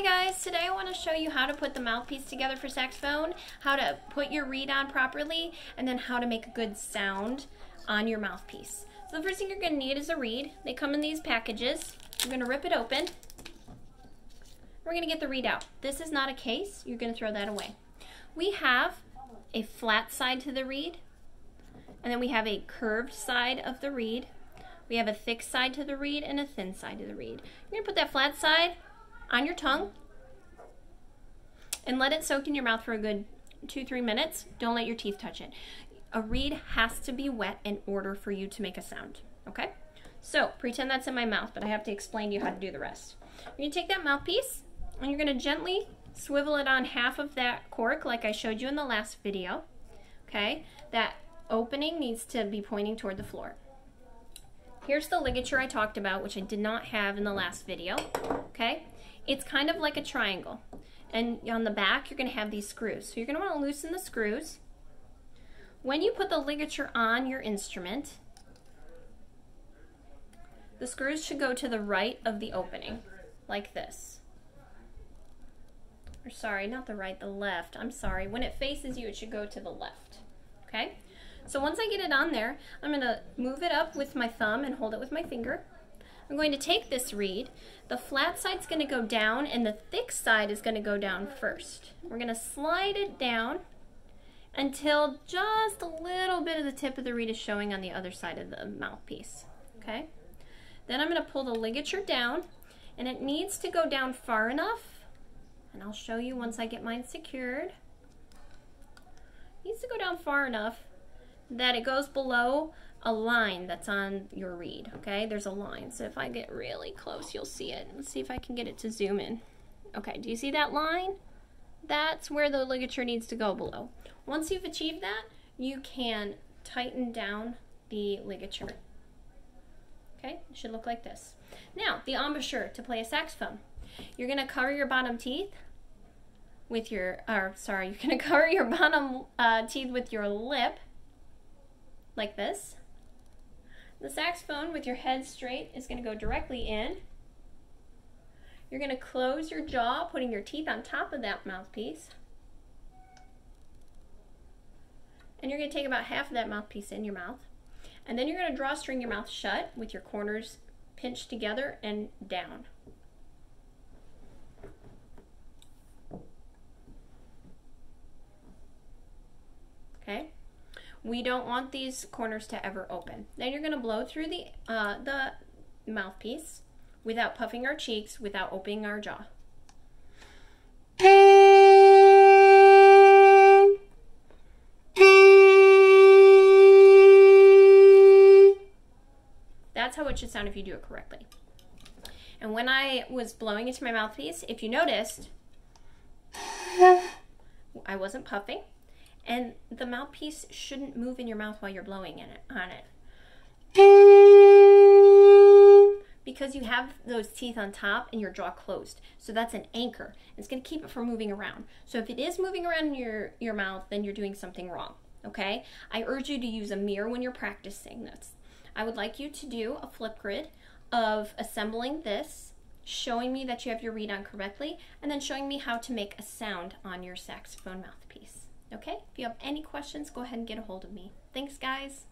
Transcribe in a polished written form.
Hi guys, today I want to show you how to put the mouthpiece together for saxophone, how to put your reed on properly, and then how to make a good sound on your mouthpiece. So the first thing you're going to need is a reed. They come in these packages. You're going to rip it open. We're going to get the reed out. This is not a case. You're going to throw that away. We have a flat side to the reed, and then we have a curved side of the reed. We have a thick side to the reed and a thin side to the reed. You're going to put that flat side on your tongue and let it soak in your mouth for a good 2-3 minutes. Don't let your teeth touch it. A reed has to be wet in order for you to make a sound, okay? So pretend that's in my mouth, but I have to explain to you how to do the rest. You're going to take that mouthpiece and you're going to gently swivel it on half of that cork like I showed you in the last video, okay? That opening needs to be pointing toward the floor. Here's the ligature I talked about, which I did not have in the last video, okay? It's kind of like a triangle, and on the back you're going to have these screws. So you're going to want to loosen the screws. When you put the ligature on your instrument, the screws should go to the right of the opening, like this. Or sorry, not the right, the left. I'm sorry. When it faces you, it should go to the left, okay? So once I get it on there, I'm going to move it up with my thumb and hold it with my finger. I'm going to take this reed. The flat side's going to go down and the thick side is going to go down first. We're going to slide it down until just a little bit of the tip of the reed is showing on the other side of the mouthpiece. Okay? Then I'm going to pull the ligature down, and it needs to go down far enough, and I'll show you once I get mine secured. It needs to go down far enough that it goes below a line that's on your reed, okay? There's a line, so if I get really close, you'll see it. Let's see if I can get it to zoom in. Okay, do you see that line? That's where the ligature needs to go below. Once you've achieved that, you can tighten down the ligature. Okay, it should look like this. Now, the embouchure to play a saxophone. You're gonna cover your bottom teeth with your, you're gonna cover your bottom teeth with your lip, like this. The saxophone with your head straight is going to go directly in. You're going to close your jaw, putting your teeth on top of that mouthpiece. And you're going to take about half of that mouthpiece in your mouth. And then you're going to drawstring your mouth shut with your corners pinched together and down. Okay? We don't want these corners to ever open. Then you're going to blow through the mouthpiece without puffing our cheeks, without opening our jaw. That's how it should sound if you do it correctly. And when I was blowing into my mouthpiece, if you noticed, I wasn't puffing. And the mouthpiece shouldn't move in your mouth while you're blowing on it. Because you have those teeth on top and your jaw closed. So that's an anchor. It's going to keep it from moving around. So if it is moving around in your mouth, then you're doing something wrong. Okay? I urge you to use a mirror when you're practicing this. I would like you to do a flip grid of assembling this, showing me that you have your reed on correctly, and then showing me how to make a sound on your saxophone mouthpiece. Okay? If you have any questions, go ahead and get a hold of me. Thanks, guys.